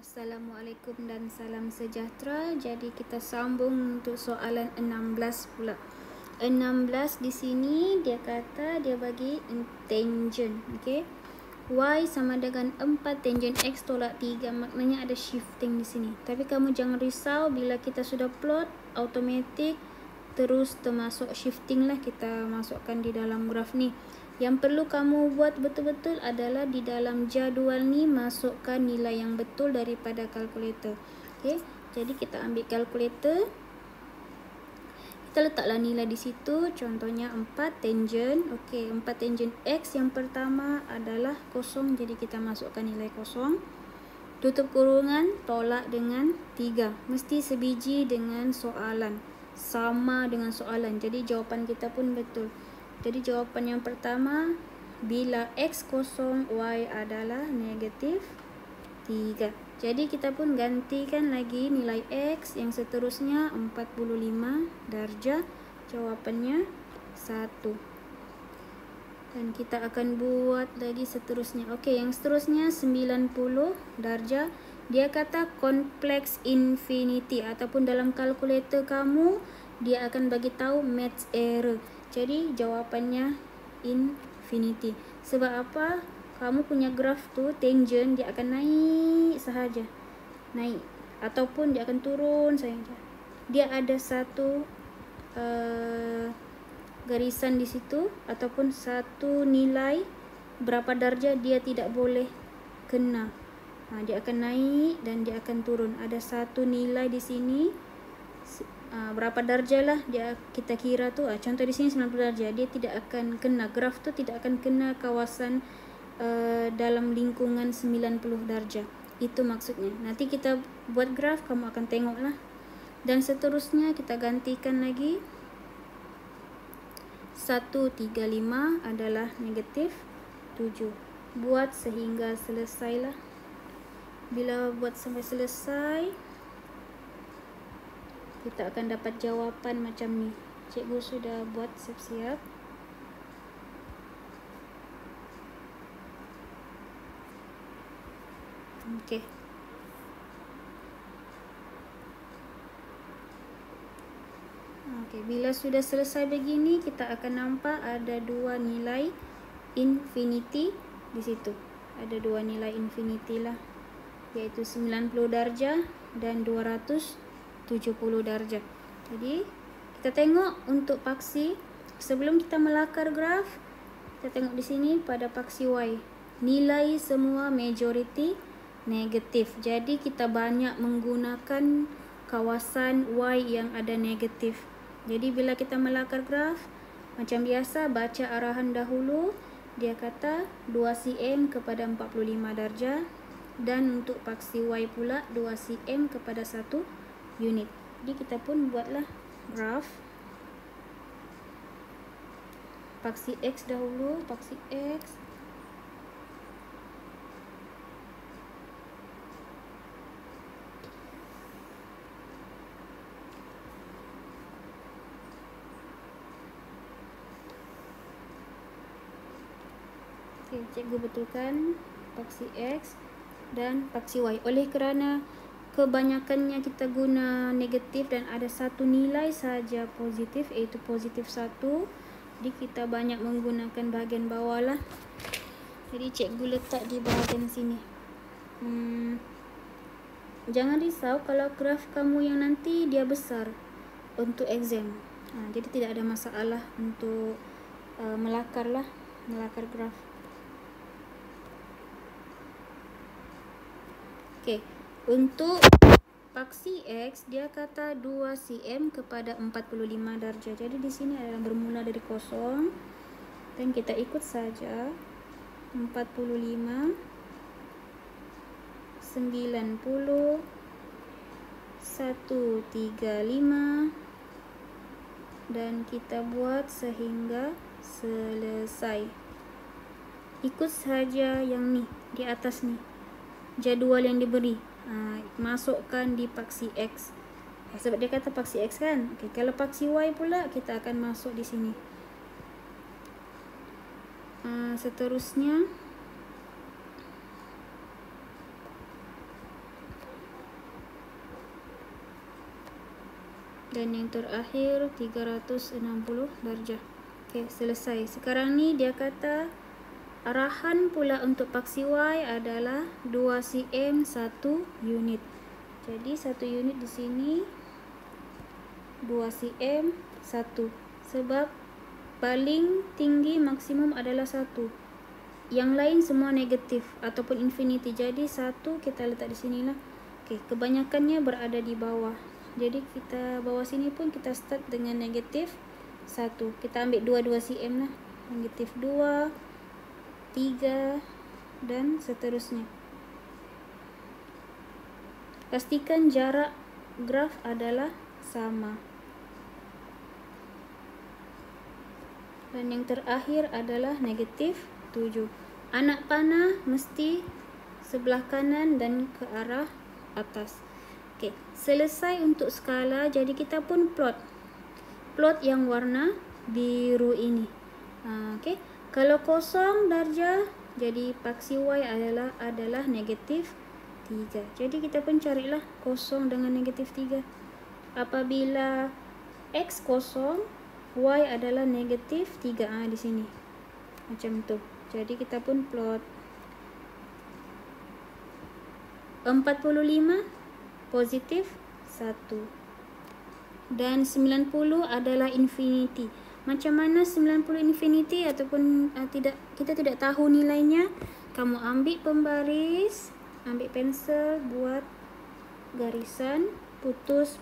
Assalamualaikum dan salam sejahtera. Jadi kita sambung untuk soalan 16 pula. 16 di sini dia kata dia bagi tangent, okey. Y sama dengan 4 tangent X tolak 3. Maknanya ada shifting di sini. Tapi kamu jangan risau bila kita sudah plot automatic terus termasuk shifting lah kita masukkan di dalam graf ni. Yang perlu kamu buat betul-betul adalah di dalam jadual ni masukkan nilai yang betul daripada kalkulator. Okey. Jadi kita ambil kalkulator. Kita letaklah nilai di situ. Contohnya 4 tangent. Okey, 4 tangent X yang pertama adalah kosong. Jadi kita masukkan nilai kosong. Tutup kurungan, tolak dengan 3. Mesti sebiji dengan soalan. Sama dengan soalan. Jadi jawapan kita pun betul. Jadi jawapan yang pertama, bila X kosong, Y adalah negatif 3. Jadi kita pun gantikan lagi nilai X yang seterusnya 45 darjah. Jawapannya 1. Dan kita akan buat lagi seterusnya. Okey, yang seterusnya 90 darjah. Dia kata kompleks infinity ataupun dalam kalkulator kamu dia akan bagi tahu math error. Jadi jawapannya infinity. Sebab apa? Kamu punya graf tu tangent dia akan naik sahaja. Naik ataupun dia akan turun sahaja. Dia ada satu garisan di situ ataupun satu nilai berapa darjah dia tidak boleh kena. Dia akan naik dan dia akan turun. Ada satu nilai di sini berapa darjah lah dia kita kira tu. Contoh di sini 90 darjah. Dia tidak akan kena, graf tu tidak akan kena kawasan dalam lingkungan 90 darjah. Itu maksudnya. Nanti kita buat graf, kamu akan tengok lah. Dan seterusnya kita gantikan lagi. 135 adalah negatif 7. Buat sehingga selesai lah. Bila buat sampai selesai, kita akan dapat jawapan macam ni. Cikgu sudah buat siap-siap. Okey. Okey, bila sudah selesai begini, kita akan nampak ada dua nilai infinity di situ. Ada dua nilai infinity lah, iaitu 90 darjah dan 270 darjah. Jadi kita tengok untuk paksi sebelum kita melakar graf, kita tengok di sini pada paksi Y. Nilai semua majority negatif. Jadi kita banyak menggunakan kawasan Y yang ada negatif. Jadi bila kita melakar graf, macam biasa baca arahan dahulu. Dia kata 2 cm kepada 45 darjah. Dan untuk paksi Y pula 2 cm kepada 1 unit. Jadi kita pun buatlah graf paksi X dahulu. Paksi X, okay, cikgu betulkan paksi X dan paksi Y. Oleh kerana kebanyakannya kita guna negatif dan ada satu nilai saja positif, iaitu positif 1. Jadi kita banyak menggunakan bahagian bawah lah. Jadi cikgu letak di bahagian sini. Jangan risau kalau graf kamu yang nanti dia besar untuk exam. Jadi tidak ada masalah untuk melakar graf. Okey, untuk paksi X dia kata 2 cm kepada 45 darjah. Jadi di sini adalah bermula dari kosong dan kita ikut saja 45, 90, 135 dan kita buat sehingga selesai. Ikut saja yang ni di atas ni. Jadual yang diberi, masukkan di paksi X. Sebab dia kata paksi X kan. Okay, kalau paksi Y pula kita akan masuk di sini. Seterusnya Dan yang terakhir 360 darjah. Okey, selesai. Sekarang ni dia kata arahan pula untuk paksi Y adalah 2 cm 1 unit. Jadi 1 unit di sini 2 cm 1. Sebab paling tinggi maksimum adalah 1. Yang lain semua negatif ataupun infinity. Jadi 1 kita letak di sini lah. Okey, kebanyakannya berada di bawah. Jadi kita bawah sini pun kita start dengan negatif 1. Kita ambil 2 cm lah. Negatif 2, 3 dan seterusnya. Pastikan jarak graf adalah sama. Dan yang terakhir adalah negatif 7. Anak panah mesti sebelah kanan dan ke arah atas. Okey, selesai untuk skala. Jadi kita pun plot yang warna biru ini. Okey, kalau kosong darjah, jadi paksi Y adalah negatif 3. Jadi kita pun carilah kosong dengan negatif 3. Apabila X kosong, Y adalah negatif 3. Di sini macam tu. Jadi kita pun plot 45 positif 1 dan 90 adalah infinity. Macam mana 90 infinity ataupun kita tidak tahu nilainya, kamu ambil pembaris, ambil pensel, buat garisan, putus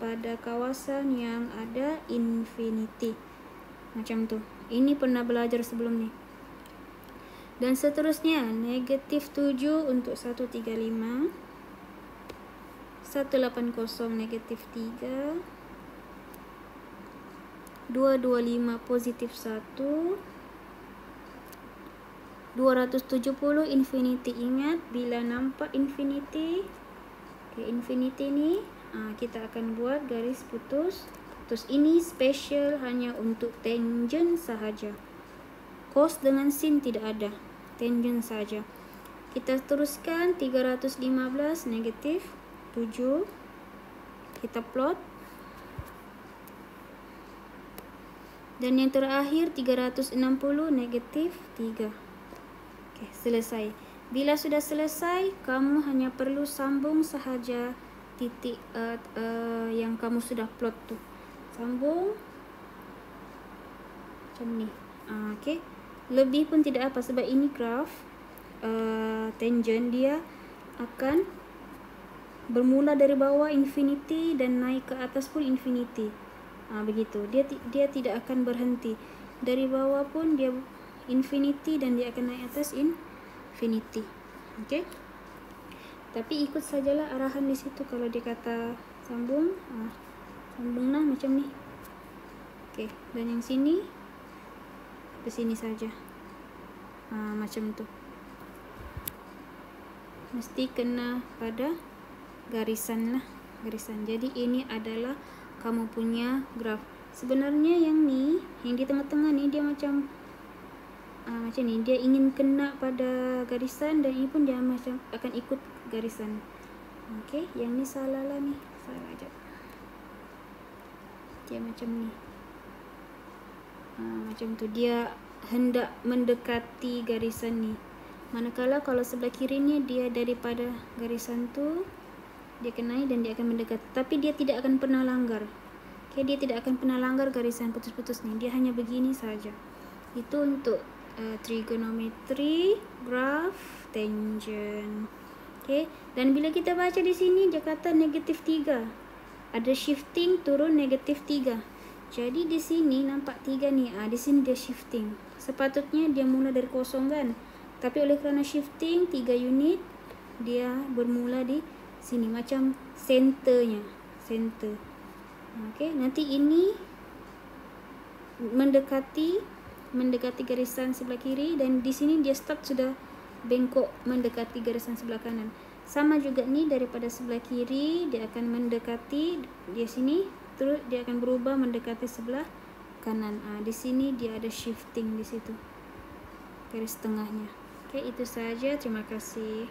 pada kawasan yang ada infinity. Macam tu. Ini pernah belajar sebelum ni. Dan seterusnya negatif 7 untuk 135, 180 negatif 3, 225 positif 1, 270 infinity. Ingat bila nampak infinity, infinity ni kita akan buat garis putus. Ini special hanya untuk tangent sahaja. Cos dengan sin tidak ada, tangent saja. Kita teruskan 315 negatif 7. Kita plot. Dan yang terakhir 360 negatif 3. Okey, selesai. Bila sudah selesai, kamu hanya perlu sambung sahaja titik yang kamu sudah plot tu. Sambung macam ni. Okey. Lebih pun tidak apa sebab ini graf tangent, dia akan bermula dari bawah infinity dan naik ke atas pun infinity. Begitu. Dia tidak akan berhenti. Dari bawah pun dia infinity dan dia akan naik atas infinity. Okey. Tapi ikut sajalah arahan di situ. Kalau dia kata sambung, sambunglah macam ni. Okey, dan yang sini ke sini saja. Macam tu. Mesti kena pada garisan lah, garisan. Jadi ini adalah kamu punya graf. Sebenarnya yang ni, yang di tengah-tengah ni dia macam ni, dia ingin kena pada garisan dan ini pun dia macam akan ikut garisan. Okey, yang ni salah lah ni. Salah aja. Dia macam ni. Macam tu, dia hendak mendekati garisan ni. Manakala kalau sebelah kirinya dia daripada garisan tu, dia kenai dan dia akan mendekat. Tapi dia tidak akan pernah langgar. Okay, dia tidak akan pernah langgar garisan putus-putus ni. Dia hanya begini saja. Itu untuk trigonometri, graf, tangent. Okay, dan bila kita baca di sini dia kata negatif 3. Ada shifting turun negatif 3. Jadi di sini nampak 3 ni. Di sini dia shifting. Sepatutnya dia mula dari kosong kan. Tapi oleh kerana shifting 3 unit, dia bermula di sini macam centernya, center. Okey, nanti ini mendekati garisan sebelah kiri dan di sini dia start sudah bengkok mendekati garisan sebelah kanan. Sama juga ni daripada sebelah kiri dia akan mendekati di sini, terus dia akan berubah mendekati sebelah kanan. Di sini dia ada shifting di situ. Garis tengahnya. Okey, itu saja. Terima kasih.